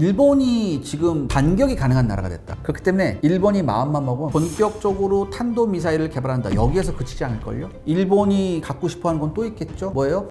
일본이 지금 반격이 가능한 나라가 됐다. 그렇기 때문에 일본이 마음만 먹으면 본격적으로 탄도미사일을 개발한다. 여기에서 그치지 않을걸요? 일본이 갖고 싶어하는 건 또 있겠죠? 뭐예요?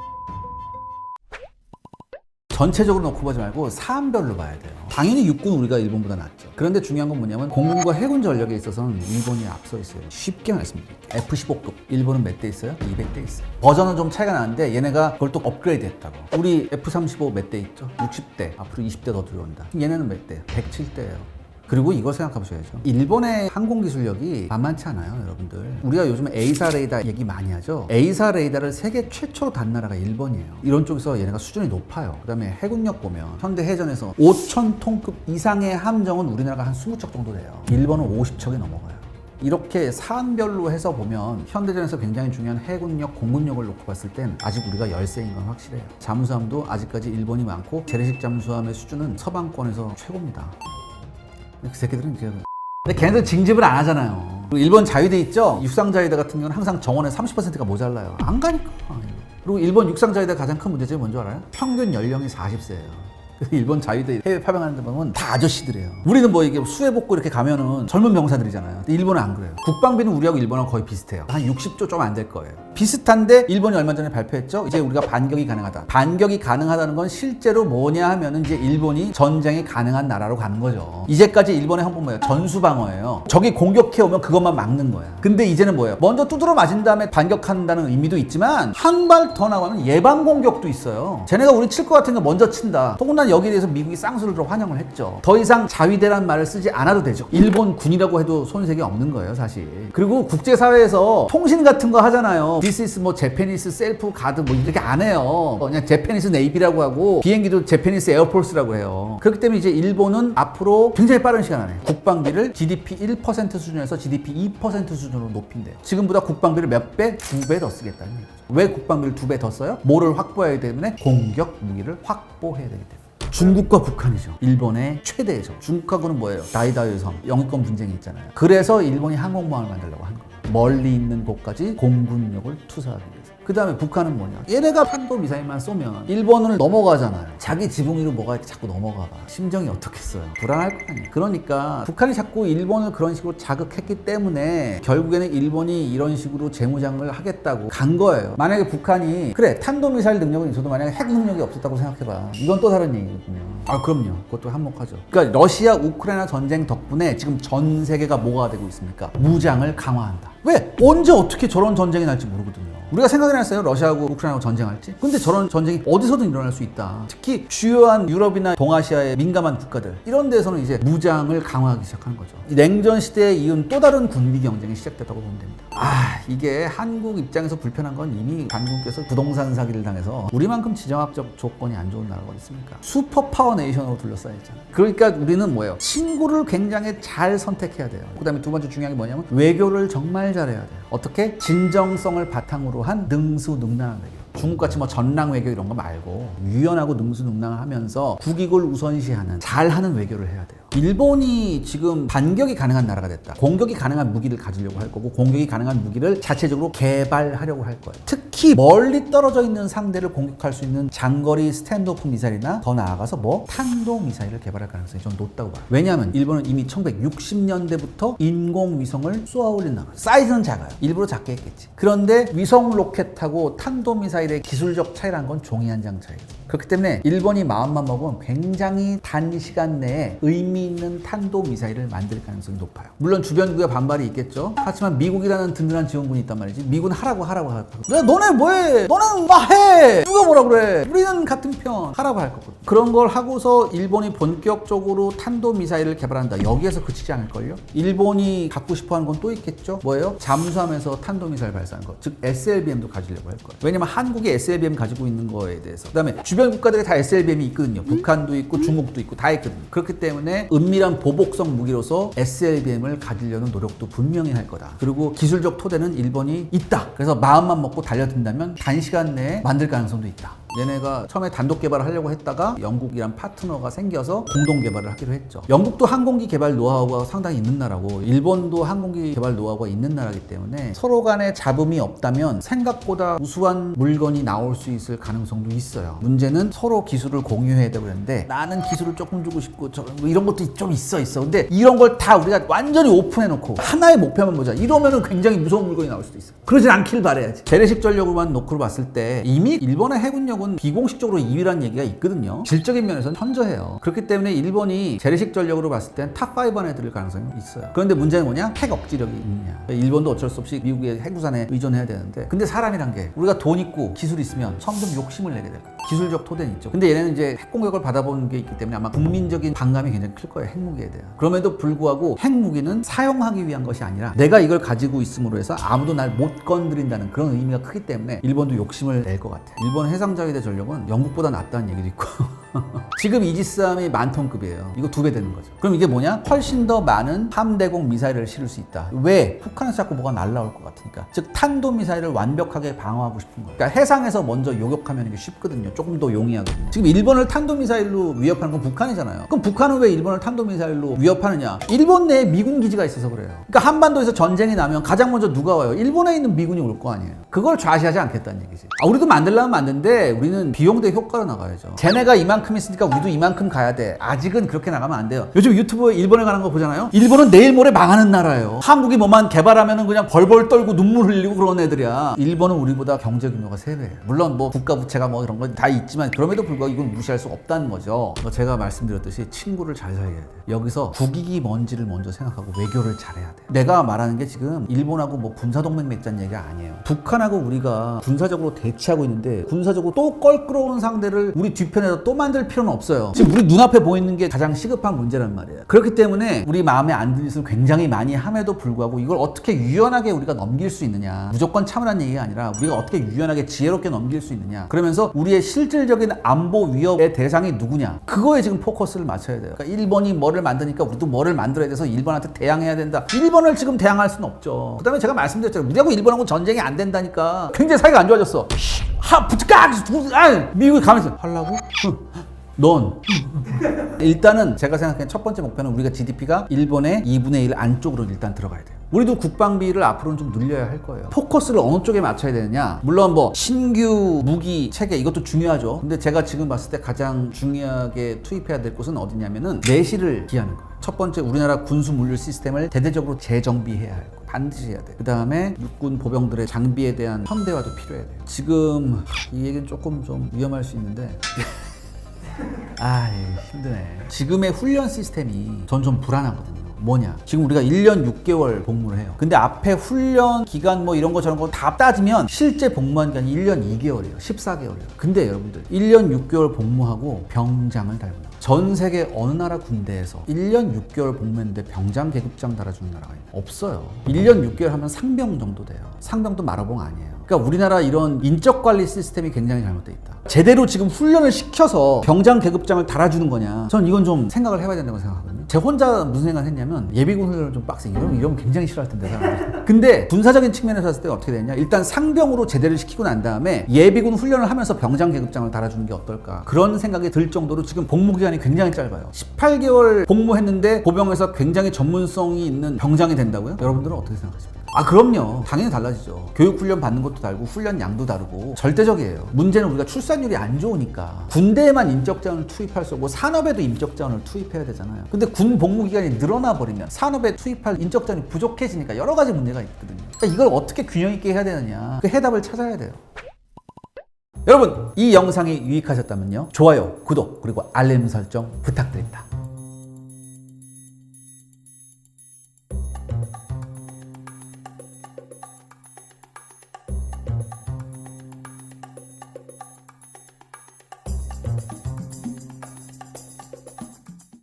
전체적으로 놓고 보지 말고 사안별로 봐야 돼요. 당연히 육군 우리가 일본보다 낫죠. 그런데 중요한 건 뭐냐면 공군과 해군 전력에 있어서는 일본이 앞서 있어요. 쉽게 말씀드릴게요. F-15급 일본은 몇 대 있어요? 200대 있어요. 버전은 좀 차이가 나는데 얘네가 그걸 또 업그레이드 했다고. 우리 F-35 몇 대 있죠? 60대. 앞으로 20대 더 들어온다. 얘네는 몇 대? 107대예요. 그리고 이걸 생각해 보셔야죠. 일본의 항공 기술력이 만만치 않아요, 여러분들. 우리가 요즘에 A사 레이더 얘기 많이 하죠. A사 레이더를 세계 최초로 단 나라가 일본이에요. 이런 쪽에서 얘네가 수준이 높아요. 그 다음에 해군력 보면 현대 해전에서 5,000톤급 이상의 함정은 우리나라가 한 20척 정도 돼요. 일본은 50척이 넘어가요. 이렇게 사안별로 해서 보면 현대전에서 굉장히 중요한 해군력, 공군력을 놓고 봤을 땐 아직 우리가 열세인 건 확실해요. 잠수함도 아직까지 일본이 많고 재래식 잠수함의 수준은 서방권에서 최고입니다. 그 새끼들은 이제 근데 걔네들 징집을 안 하잖아요. 그리고 일본 자위대 있죠? 육상 자위대 같은 경우는 항상 정원의 30%가 모자라요. 안 가니까. 그리고 일본 육상 자위대 가장 큰 문제점이 뭔지 알아요? 평균 연령이 40세예요. 일본 자위대 해외 파병하는 데 보면 다 아저씨들이에요. 우리는 뭐 이게 수해 복구 이렇게 가면은 젊은 병사들이잖아요. 근데 일본은 안 그래요. 국방비는 우리하고 일본하고 거의 비슷해요. 한 60조 좀 안 될 거예요. 비슷한데 일본이 얼마 전에 발표했죠. 이제 우리가 반격이 가능하다. 반격이 가능하다는 건 실제로 뭐냐 하면은 이제 일본이 전쟁이 가능한 나라로 가는 거죠. 이제까지 일본의 헌법 뭐예요? 전수방어예요. 적이 공격해 오면 그것만 막는 거야. 근데 이제는 뭐예요? 먼저 두드러 맞은 다음에 반격한다는 의미도 있지만 한 발 더 나가는 예방 공격도 있어요. 쟤네가 우리 칠 것 같은 거 먼저 친다. 더군다나 여기에 대해서 미국이 쌍수를 들어 환영을 했죠. 더 이상 자위대란 말을 쓰지 않아도 되죠. 일본 군이라고 해도 손색이 없는 거예요, 사실. 그리고 국제사회에서 통신 같은 거 하잖아요. This is 뭐 제페니스 셀프 가드 뭐 이렇게 안 해요. 그냥 제페니스 네이비라고 하고 비행기도 제페니스 에어포스라고 해요. 그렇기 때문에 이제 일본은 앞으로 굉장히 빠른 시간 안에 국방비를 GDP 1% 수준에서 GDP 2% 수준으로 높인대요. 지금보다 국방비를 몇 배? 2배 더 쓰겠다는 얘기죠. 왜 국방비를 2배 더 써요? 뭐를 확보해야 되기 때문에 공격 무기를 확보해야 되기 때문에. 중국과 북한이죠. 일본의 최대의 적. 중국하고는 뭐예요? 다이다오의 섬, 영유권 분쟁이 있잖아요. 그래서 일본이 항공모함을 만들려고 하는 거예요. 멀리 있는 곳까지 공군력을 투사하기 위해서. 그 다음에 북한은 뭐냐? 얘네가 탄도미사일만 쏘면 일본을 넘어가잖아요. 자기 지붕 위로 뭐가 이렇게 자꾸 넘어가 봐. 심정이 어떻겠어요? 불안할 거 아니에요. 그러니까 북한이 자꾸 일본을 그런 식으로 자극했기 때문에 결국에는 일본이 이런 식으로 재무장을 하겠다고 간 거예요. 만약에 북한이 그래 탄도미사일 능력은 있어도 만약에 핵 능력이 없었다고 생각해봐. 이건 또 다른 얘기거든요. 아 그럼요. 그것도 한몫하죠. 그러니까 러시아 우크라이나 전쟁 덕분에 지금 전 세계가 뭐가 되고 있습니까? 무장을 강화한다. 왜? 언제 어떻게 저런 전쟁이 날지 모르거든요. 우리가 생각이나 했어요. 러시아하고 우크라이나하고 전쟁할지. 근데 저런 전쟁이 어디서든 일어날 수 있다. 특히 주요한 유럽이나 동아시아의 민감한 국가들 이런 데서는 이제 무장을 강화하기 시작하는 거죠. 냉전 시대에 이은 또 다른 군비 경쟁이 시작됐다고 보면 됩니다. 이게 한국 입장에서 불편한 건 이미 한국께서 부동산 사기를 당해서 우리만큼 지정학적 조건이 안 좋은 나라가 어디 있습니까? 슈퍼파워 네이션으로 둘러싸여 있잖아요. 그러니까 우리는 뭐예요? 친구를 굉장히 잘 선택해야 돼요. 그 다음에 두 번째 중요한 게 뭐냐면 외교를 정말 잘해야 돼요. 어떻게? 진정성을 바탕으로 한 능수능란한 외교. 중국같이 뭐 전랑 외교 이런 거 말고 유연하고 능수능란을 하면서 국익을 우선시하는 잘하는 외교를 해야 돼요. 일본이 지금 반격이 가능한 나라가 됐다. 공격이 가능한 무기를 가지려고 할 거고 공격이 가능한 무기를 자체적으로 개발하려고 할 거예요. 특히 멀리 떨어져 있는 상대를 공격할 수 있는 장거리 스탠드오프 미사일이나 더 나아가서 뭐 탄도 미사일을 개발할 가능성이 좀 높다고 봐요. 왜냐하면 일본은 이미 1960년대부터 인공위성을 쏘아올린 나라. 사이즈는 작아요. 일부러 작게 했겠지. 그런데 위성 로켓하고 탄도 미사일의 기술적 차이라는 건 종이 한 장 차이예요. 그렇기 때문에 일본이 마음만 먹으면 굉장히 단시간 내에 의미 있는 탄도 미사일을 만들 가능성이 높아요. 물론 주변국의 반발이 있겠죠. 하지만 미국이라는 든든한 지원군이 있단 말이지. 미국은 하라고 야 너네 뭐해? 너는 막 해! 누가 뭐라 그래? 우리는 같은 편 하라고 할 거거든. 그런 걸 하고서 일본이 본격적으로 탄도 미사일을 개발한다. 여기에서 그치지 않을걸요? 일본이 갖고 싶어하는 건 또 있겠죠. 뭐예요? 잠수함에서 탄도 미사일 발사하는 거. 즉 SLBM도 가지려고 할 거예요. 왜냐면 한국이 SLBM 가지고 있는 거에 대해서. 그다음에 주변 국가들이 다 SLBM이 있거든요. 북한도 있고 중국도 있고 다 있거든요. 그렇기 때문에 은밀한 보복성 무기로서 SLBM을 가지려는 노력도 분명히 할 거다. 그리고 기술적 토대는 일본이 있다. 그래서 마음만 먹고 달려든다면 단시간 내에 만들 가능성도 있다. 얘네가 처음에 단독 개발을 하려고 했다가 영국이란 파트너가 생겨서 공동 개발을 하기로 했죠. 영국도 항공기 개발 노하우가 상당히 있는 나라고 일본도 항공기 개발 노하우가 있는 나라이기 때문에 서로 간에 잡음이 없다면 생각보다 우수한 물건이 나올 수 있을 가능성도 있어요. 문제는 서로 기술을 공유해야 되고 그랬는데 나는 기술을 조금 주고 싶고 뭐 이런 것도 좀 있어. 근데 이런 걸 다 우리가 완전히 오픈해놓고 하나의 목표만 보자. 이러면은 굉장히 무서운 물건이 나올 수도 있어. 그러진 않길 바라야지. 재래식 전력으로만 놓고 봤을 때 이미 일본의 해군력은 비공식적으로 2위라는 얘기가 있거든요. 질적인 면에서는 현저해요. 그렇기 때문에 일본이 재래식 전력으로 봤을 땐 탑5 안에 들을 가능성이 있어요. 그런데 문제는 뭐냐? 핵 억지력이 있느냐. 일본도 어쩔 수 없이 미국의 핵우산에 의존해야 되는데 근데 사람이란 게 우리가 돈 있고 기술 있으면 점점 욕심을 내게 돼요. 기술적 토대는 있죠. 근데 얘네는 이제 핵 공격을 받아본 게 있기 때문에 아마 국민적인 반감이 굉장히 클 거예요. 핵무기에 대한. 그럼에도 불구하고 핵무기는 사용하기 위한 것이 아니라 내가 이걸 가지고 있음으로 해서 아무도 날 못 건드린다는 그런 의미가 크기 때문에 일본도 욕심을 낼 것 같아요. 일본 해상자위대 전력은 영국보다 낫다는 얘기도 있고 지금 이지스함이 만톤급이에요. 이거 2배 되는 거죠. 그럼 이게 뭐냐? 훨씬 더 많은 함대공 미사일을 실을 수 있다. 왜? 북한에서 자꾸 뭐가 날라올 것 같으니까. 즉 탄도미사일을 완벽하게 방어하고 싶은 거예요. 그러니까 해상에서 먼저 요격하면 이게 쉽거든요. 조금 더 용이하거든요. 지금 일본을 탄도미사일로 위협하는 건 북한이잖아요. 그럼 북한은 왜 일본을 탄도미사일로 위협하느냐? 일본 내에 미군 기지가 있어서 그래요. 그러니까 한반도에서 전쟁이 나면 가장 먼저 누가 와요? 일본에 있는 미군이 올 거 아니에요. 그걸 좌시하지 않겠다는 얘기지. 우리도 만들려면 만드는데 우리는 비용 대 효과로 나가야죠. 쟤네가 이만큼 있으니까 우리도 이만큼 가야 돼. 아직은 그렇게 나가면 안 돼요. 요즘 유튜브에 일본에 가는 거 보잖아요. 일본은 내일 모레 망하는 나라예요. 한국이 뭐만 개발하면은 그냥 벌벌 떨고 눈물 흘리고 그런 애들이야. 일본은 우리보다 경제 규모가 3배예요. 물론 뭐 국가 부채가 뭐 이런 건 다 있지만 그럼에도 불구하고 이건 무시할 수 없다는 거죠. 제가 말씀드렸듯이 친구를 잘 사귀어야 돼요. 여기서 국익이 뭔지를 먼저 생각하고 외교를 잘해야 돼요. 내가 말하는 게 지금 일본하고 뭐 군사동맹 맺자는 얘기가 아니에요. 북한하고 우리가 군사적으로 대치하고 있는데 군사적으로 또 껄끄러운 상대를 우리 뒤편에서 또 만들 필요는 없어요. 지금 우리 눈앞에 보이는 게 가장 시급한 문제란 말이에요. 그렇기 때문에 우리 마음에 안 드는 짓을 굉장히 많이 함에도 불구하고 이걸 어떻게 유연하게 우리가 넘길 수 있느냐. 무조건 참으라는 얘기가 아니라 우리가 어떻게 유연하게 지혜롭게 넘길 수 있느냐. 그러면서 우리의 실질적인 안보 위협의 대상이 누구냐. 그거에 지금 포커스를 맞춰야 돼요. 그러니까 일본이 뭐를 만드니까 우리도 뭐를 만들어야 돼서 일본한테 대항해야 된다. 일본을 지금 대항할 수는 없죠. 그 다음에 제가 말씀드렸잖아요. 우리하고 일본하고 전쟁이 안 된다니까. 굉장히 사이가 안 좋아졌어. 미국이 가면서 하려고? 넌 일단은 제가 생각하는 첫 번째 목표는 우리가 GDP가 일본의 2분의 1 안쪽으로 일단 들어가야 돼요. 우리도 국방비를 앞으로는 좀 늘려야 할 거예요. 포커스를 어느 쪽에 맞춰야 되느냐. 물론 뭐 신규 무기 체계 이것도 중요하죠. 근데 제가 지금 봤을 때 가장 중요하게 투입해야 될 곳은 어디냐면은 내실을 기하는 거예요. 첫 번째 우리나라 군수 물류 시스템을 대대적으로 재정비해야 할 거예요. 반드시 해야 돼. 그 다음에 육군 보병들의 장비에 대한 현대화도 필요해야 돼요. 지금 이 얘기는 조금 좀 위험할 수 있는데 힘드네. 지금의 훈련 시스템이 전 좀 불안하거든요. 뭐냐? 지금 우리가 1년 6개월 복무를 해요. 근데 앞에 훈련 기간 뭐 이런 거 저런 거 다 따지면 실제 복무한 기간이 1년 2개월이에요. 14개월이에요. 근데 여러분들 1년 6개월 복무하고 병장을 달고 나와요. 전 세계 어느 나라 군대에서 1년 6개월 복무했는데 병장 계급장 달아주는 나라가 없어요. 1년 6개월 하면 상병 정도 돼요. 상병도 마라봉 아니에요. 그러니까 우리나라 이런 인적관리 시스템이 굉장히 잘못돼 있다. 제대로 지금 훈련을 시켜서 병장 계급장을 달아주는 거냐. 전 이건 좀 생각을 해봐야 된다고 생각하거든요. 제 혼자 무슨 생각을 했냐면 예비군 훈련을 좀 빡세게 이러면 굉장히 싫어할 텐데 사람들이. 근데 군사적인 측면에서 봤을 때 어떻게 되냐. 일단 상병으로 제대를 시키고 난 다음에 예비군 훈련을 하면서 병장 계급장을 달아주는 게 어떨까. 그런 생각이 들 정도로 지금 복무 기간이 굉장히 짧아요. 18개월 복무했는데 보병에서 굉장히 전문성이 있는 병장이 된다고요? 여러분들은 어떻게 생각하십니까? 그럼요. 당연히 달라지죠. 교육훈련 받는 것도 다르고 훈련 양도 다르고 절대적이에요. 문제는 우리가 출산율이 안 좋으니까 군대에만 인적자원을 투입할 수 없고 산업에도 인적자원을 투입해야 되잖아요. 근데 군 복무 기간이 늘어나 버리면 산업에 투입할 인적자원이 부족해지니까 여러 가지 문제가 있거든요. 그러니까 이걸 어떻게 균형 있게 해야 되느냐. 그 해답을 찾아야 돼요. 여러분, 이 영상이 유익하셨다면요. 좋아요, 구독, 그리고 알림 설정 부탁드립니다.